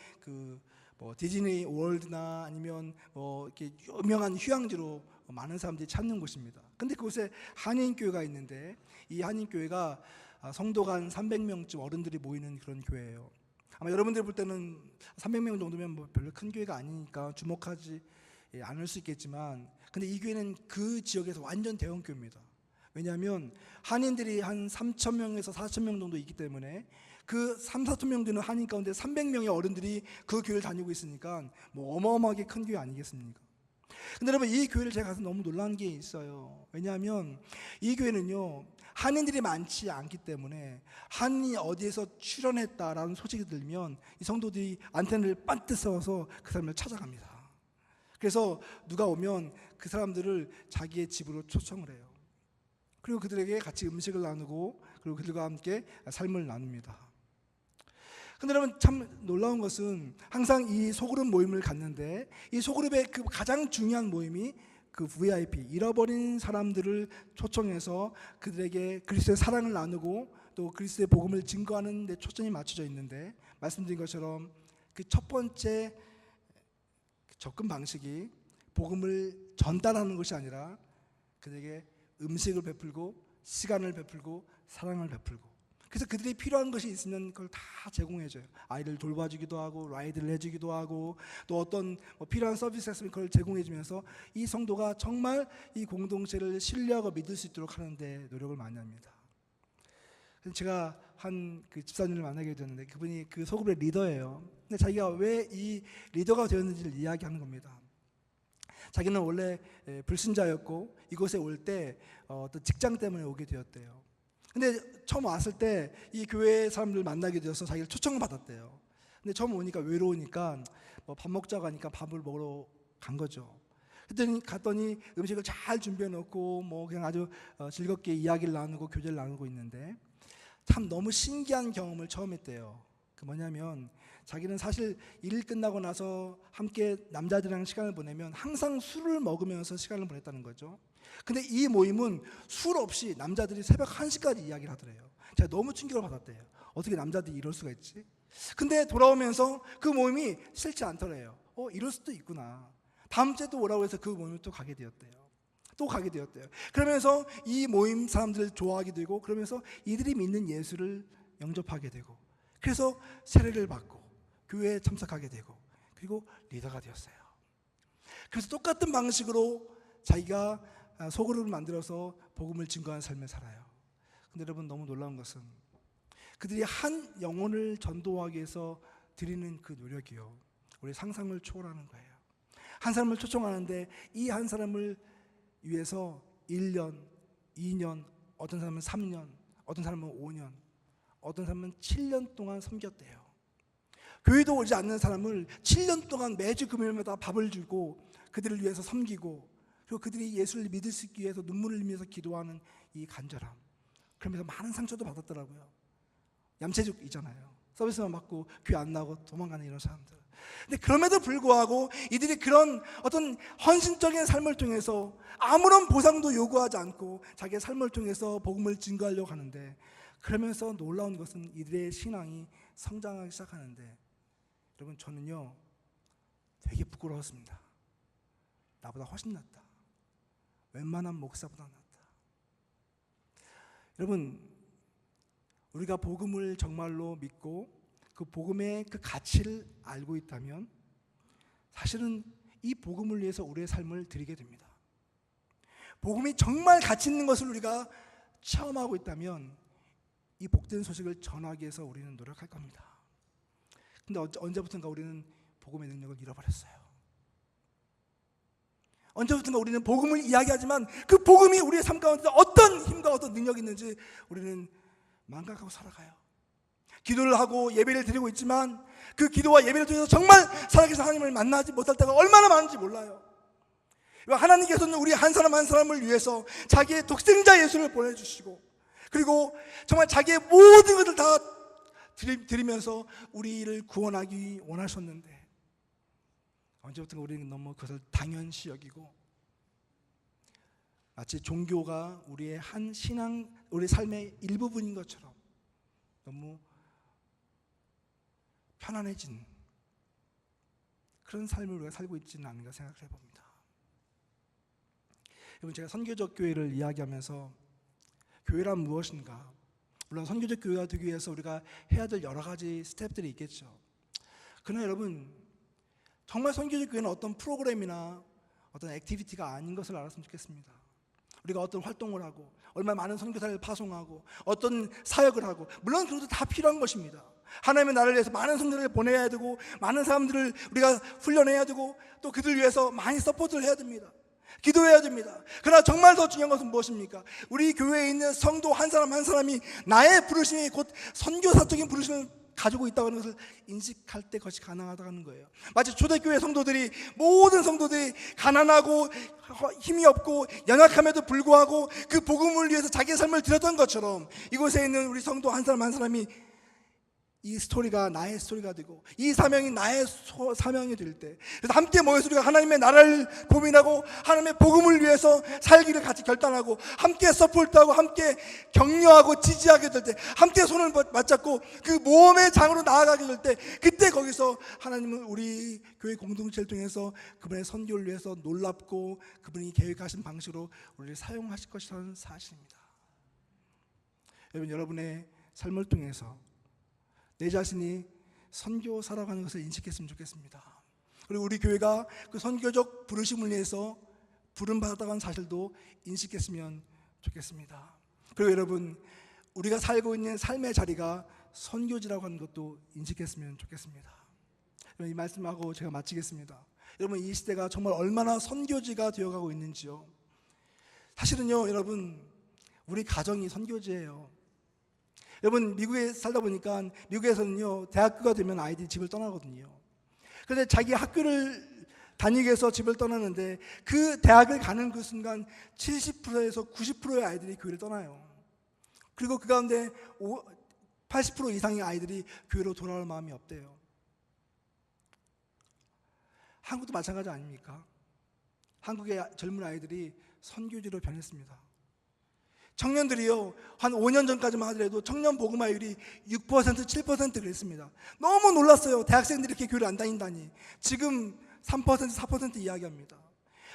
C: 디즈니 월드나 아니면 이렇게 유명한 휴양지로 많은 사람들이 찾는 곳입니다. 근데 그곳에 한인교회가 있는데 이 한인교회가 성도가 한 300명쯤 어른들이 모이는 그런 교회예요. 아마 여러분들이 볼 때는 300명 정도면 뭐 별로 큰 교회가 아니니까 주목하지 않을 수 있겠지만, 근데 이 교회는 그 지역에서 완전 대형 교회입니다. 왜냐하면 한인들이 한 3,000명에서 4,000명 정도 있기 때문에 그 3, 4,000명 되는 한인 가운데 300명의 어른들이 그 교회를 다니고 있으니까 뭐 어마어마하게 큰 교회 아니겠습니까? 근데 여러분, 이 교회를 제가 가서 너무 놀란 게 있어요. 왜냐하면 이 교회는요, 한인들이 많지 않기 때문에 한인이 어디에서 출연했다라는 소식이 들면 이 성도들이 안테나를 반듯 세워서 그 사람을 찾아갑니다. 그래서 누가 오면 그 사람들을 자기의 집으로 초청을 해요. 그리고 그들에게 같이 음식을 나누고 그리고 그들과 함께 삶을 나눕니다. 근데 여러분, 참 놀라운 것은 항상 이 소그룹 모임을 갖는데 이 소그룹의 그 가장 중요한 모임이 그 VIP, 잃어버린 사람들을 초청해서 그들에게 그리스도의 사랑을 나누고 또 그리스도의 복음을 증거하는 데 초점이 맞춰져 있는데, 말씀드린 것처럼 그 첫 번째 접근 방식이 복음을 전달하는 것이 아니라 그들에게 음식을 베풀고 시간을 베풀고 사랑을 베풀고, 그래서 그들이 필요한 것이 있으면 그걸 다 제공해줘요. 아이를 돌봐주기도 하고 라이드를 해주기도 하고 또 어떤 필요한 서비스가 있으면 그걸 제공해주면서 이 성도가 정말 이 공동체를 신뢰하고 믿을 수 있도록 하는데 노력을 많이 합니다. 제가 한 그 집사님을 만나게 되었는데 그분이 그 소그룹의 리더예요. 근데 자기가 왜 이 리더가 되었는지를 이야기하는 겁니다. 자기는 원래 불신자였고 이곳에 올 때 어떤 직장 때문에 오게 되었대요. 근데 처음 왔을 때 이 교회 사람들 만나게 되어서 자기를 초청을 받았대요. 근데 처음 오니까 외로우니까 밥 먹자고 하니까 밥을 먹으러 간 거죠. 그랬더니 갔더니 음식을 잘 준비해 놓고 그냥 아주 즐겁게 이야기를 나누고 교제를 나누고 있는데 참 너무 신기한 경험을 처음 했대요. 그 뭐냐면 자기는 사실 일 끝나고 나서 함께 남자들이랑 시간을 보내면 항상 술을 먹으면서 시간을 보냈다는 거죠. 근데 이 모임은 술 없이 남자들이 새벽 1시까지 이야기를 하더래요. 제가 너무 충격을 받았대요. 어떻게 남자들이 이럴 수가 있지? 근데 돌아오면서 그 모임이 싫지 않더래요. 이럴 수도 있구나. 다음 주에 또 오라고 해서 그 모임을 또 가게 되었대요. 그러면서 이 모임 사람들을 좋아하게 되고, 그러면서 이들이 믿는 예수를 영접하게 되고, 그래서 세례를 받고 교회에 참석하게 되고, 그리고 리더가 되었어요. 그래서 똑같은 방식으로 자기가 소그룹을 만들어서 복음을 증거하는 삶을 살아요. 근데 여러분, 너무 놀라운 것은 그들이 한 영혼을 전도하기 위해서 드리는 그 노력이요, 우리 상상을 초월하는 거예요. 한 사람을 초청하는데 이 한 사람을 위해서 1년, 2년, 어떤 사람은 3년, 어떤 사람은 5년, 어떤 사람은 7년 동안 섬겼대요. 교회도 오지 않는 사람을 7년 동안 매주 금요일마다 밥을 주고 그들을 위해서 섬기고, 그리고 그들이 예수를 믿을 수 있기 위해서 눈물을 흘리면서 기도하는 이 간절함, 그러면서 많은 상처도 받았더라고요. 얌체족이잖아요. 서비스만 받고 교회 안 나오고 도망가는 이런 사람들. 근데 그럼에도 불구하고 이들이 그런 어떤 헌신적인 삶을 통해서 아무런 보상도 요구하지 않고 자기의 삶을 통해서 복음을 증거하려고 하는데, 그러면서 놀라운 것은 이들의 신앙이 성장하기 시작하는데, 여러분, 저는요 되게 부끄러웠습니다. 나보다 훨씬 낫다. 웬만한 목사보다 낫다. 여러분, 우리가 복음을 정말로 믿고 그 복음의 그 가치를 알고 있다면 사실은 이 복음을 위해서 우리의 삶을 드리게 됩니다. 복음이 정말 가치 있는 것을 우리가 체험하고 있다면 이 복된 소식을 전하기 위해서 우리는 노력할 겁니다. 근데 언제부턴가 우리는 복음의 능력을 잃어버렸어요. 언제부턴가 우리는 복음을 이야기하지만 그 복음이 우리의 삶 가운데 어떤 힘과 어떤 능력이 있는지 우리는 망각하고 살아가요. 기도를 하고 예배를 드리고 있지만 그 기도와 예배를 통해서 정말 살아계신 하나님을 만나지 못할 때가 얼마나 많은지 몰라요. 하나님께서는 우리 한 사람 한 사람을 위해서 자기의 독생자 예수를 보내주시고, 그리고 정말 자기의 모든 것을 다 드리면서 우리를 구원하기 원하셨는데, 언제부턴가 우리는 너무 그것을 당연시 여기고 마치 종교가 우리의 한 신앙, 우리 삶의 일부분인 것처럼 너무 편안해진 그런 삶을 우리가 살고 있지는 않은가 생각을 해봅니다. 여러분, 제가 선교적 교회를 이야기하면서 교회란 무엇인가, 물론 선교적 교회가 되기 위해서 우리가 해야 될 여러 가지 스텝들이 있겠죠. 그러나 여러분, 정말 선교적 교회는 어떤 프로그램이나 어떤 액티비티가 아닌 것을 알았으면 좋겠습니다. 우리가 어떤 활동을 하고 얼마나 많은 선교사를 파송하고 어떤 사역을 하고, 물론 그것도 다 필요한 것입니다. 하나님의 나라를 위해서 많은 성도들을 보내야 되고 많은 사람들을 우리가 훈련해야 되고 또 그들 위해서 많이 서포트를 해야 됩니다. 기도해야 됩니다. 그러나 정말 더 중요한 것은 무엇입니까? 우리 교회에 있는 성도 한 사람 한 사람이 나의 부르심이 곧 선교사적인 부르심을 가지고 있다고 하는 것을 인식할 때 그것이 가능하다는 거예요. 마치 초대교회 성도들이, 모든 성도들이 가난하고 힘이 없고 연약함에도 불구하고 그 복음을 위해서 자기의 삶을 드렸던 것처럼 이곳에 있는 우리 성도 한 사람 한 사람이 이 스토리가 나의 스토리가 되고 이 사명이 나의 사명이 될 때, 그래서 함께 모여서 우리가 하나님의 나라를 고민하고 하나님의 복음을 위해서 살기를 같이 결단하고 함께 서포트하고 함께 격려하고 지지하게 될 때, 함께 손을 맞잡고 그 모험의 장으로 나아가게 될 때, 그때 거기서 하나님은 우리 교회 공동체를 통해서 그분의 선교를 위해서 놀랍고 그분이 계획하신 방식으로 우리를 사용하실 것이라는 사실입니다. 여러분의 삶을 통해서 내 자신이 선교사라고 하는 것을 인식했으면 좋겠습니다. 그리고 우리 교회가 그 선교적 부르심을 위해서 부름받았다고 하는 사실도 인식했으면 좋겠습니다. 그리고 여러분, 우리가 살고 있는 삶의 자리가 선교지라고 하는 것도 인식했으면 좋겠습니다. 이 말씀하고 제가 마치겠습니다. 여러분, 이 시대가 정말 얼마나 선교지가 되어가고 있는지요. 사실은요, 여러분, 우리 가정이 선교지예요. 여러분, 미국에 살다 보니까 미국에서는요, 대학교가 되면 아이들이 집을 떠나거든요. 그런데 자기 학교를 다니기 위해서 집을 떠나는데 그 대학을 가는 그 순간 70%에서 90%의 아이들이 교회를 떠나요. 그리고 그 가운데 80% 이상의 아이들이 교회로 돌아올 마음이 없대요. 한국도 마찬가지 아닙니까? 한국의 젊은 아이들이 선교지로 변했습니다. 청년들이요, 한 5년 전까지만 하더라도 청년 복음화율이 6%, 7% 그랬습니다. 너무 놀랐어요. 대학생들이 이렇게 교회를 안 다닌다니. 지금 3%, 4% 이야기합니다.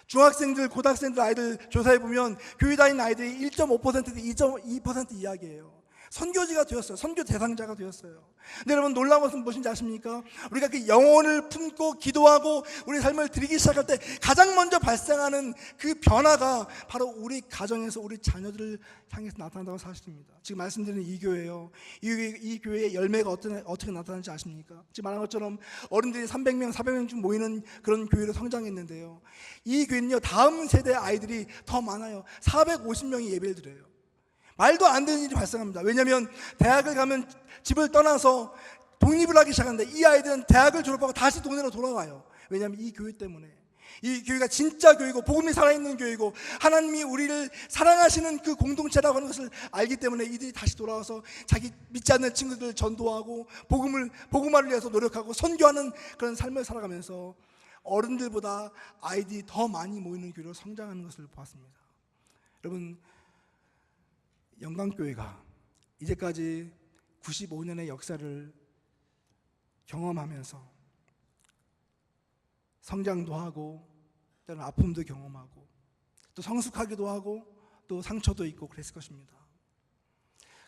C: 중학생들, 고등학생들 아이들 조사해 보면 교회 다니는 아이들이 1.5%, 2.2% 이야기예요. 선교지가 되었어요. 선교 대상자가 되었어요. 근데 여러분, 놀라운 것은 무엇인지 아십니까? 우리가 그 영혼을 품고 기도하고 우리 삶을 드리기 시작할 때 가장 먼저 발생하는 그 변화가 바로 우리 가정에서 우리 자녀들을 향해서 나타난다는 사실입니다. 지금 말씀드리는 이 교회예요. 이 교회의 열매가 어떻게 나타나는지 아십니까? 지금 말한 것처럼 어른들이 300명, 400명쯤 모이는 그런 교회로 성장했는데요, 이 교회는요, 다음 세대 아이들이 더 많아요. 450명이 예배를 드려요. 말도 안 되는 일이 발생합니다. 왜냐하면 대학을 가면 집을 떠나서 독립을 하기 시작하는데, 이 아이들은 대학을 졸업하고 다시 동네로 돌아와요. 왜냐하면 이 교회 때문에. 이 교회가 진짜 교회고 복음이 살아있는 교회고 하나님이 우리를 사랑하시는 그 공동체라고 하는 것을 알기 때문에 이들이 다시 돌아와서 자기 믿지 않는 친구들 전도하고 복음화를 위해서 노력하고 선교하는 그런 삶을 살아가면서 어른들보다 아이들이 더 많이 모이는 교회로 성장하는 것을 보았습니다. 여러분, 영광교회가 이제까지 95년의 역사를 경험하면서 성장도 하고 때로는 아픔도 경험하고 또 성숙하기도 하고 또 상처도 있고 그랬을 것입니다.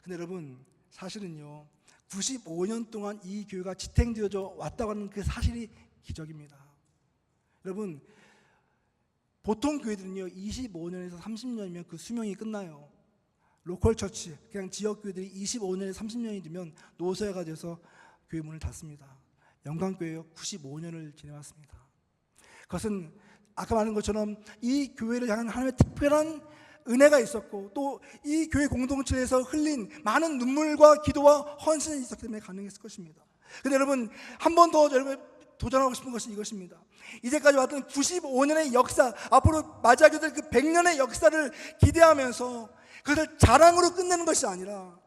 C: 근데 여러분, 사실은요, 95년 동안 이 교회가 지탱되어져 왔다고 하는 그 사실이 기적입니다. 여러분, 보통 교회들은요 25년에서 30년이면 그 수명이 끝나요. 로컬 처치, 그냥 지역 교회들이 25년에서 30년이 되면 노쇠가 돼서 교회 문을 닫습니다. 영광교회요 95년을 지내왔습니다. 그것은 아까 말한 것처럼 이 교회를 향한 하나님의 특별한 은혜가 있었고 또 이 교회 공동체에서 흘린 많은 눈물과 기도와 헌신이 있었기 때문에 가능했을 것입니다. 그런데 여러분, 한 번 더 여러분 도전하고 싶은 것이 이것입니다. 이제까지 왔던 95년의 역사, 앞으로 맞이하게 될 그 100년의 역사를 기대하면서 그것을 자랑으로 끝내는 것이 아니라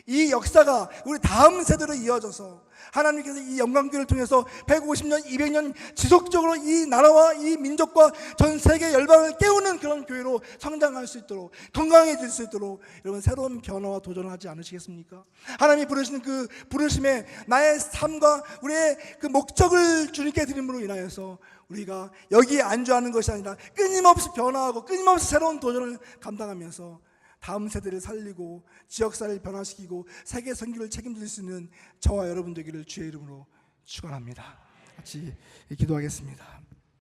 C: 이 역사가 우리 다음 세대로 이어져서 하나님께서 이 영광교회를 통해서 150년, 200년 지속적으로 이 나라와 이 민족과 전 세계 열방을 깨우는 그런 교회로 성장할 수 있도록, 건강해질 수 있도록 여러분 새로운 변화와 도전을 하지 않으시겠습니까? 하나님이 부르시는 그 부르심에 나의 삶과 우리의 그 목적을 주님께 드림으로 인하여서 우리가 여기에 안주하는 것이 아니라 끊임없이 변화하고 끊임없이 새로운 도전을 감당하면서 다음 세대를 살리고 지역사회를 변화시키고 세계 선교를 책임질 수 있는 저와 여러분 되기를 주의 이름으로 축원합니다. 같이 기도하겠습니다.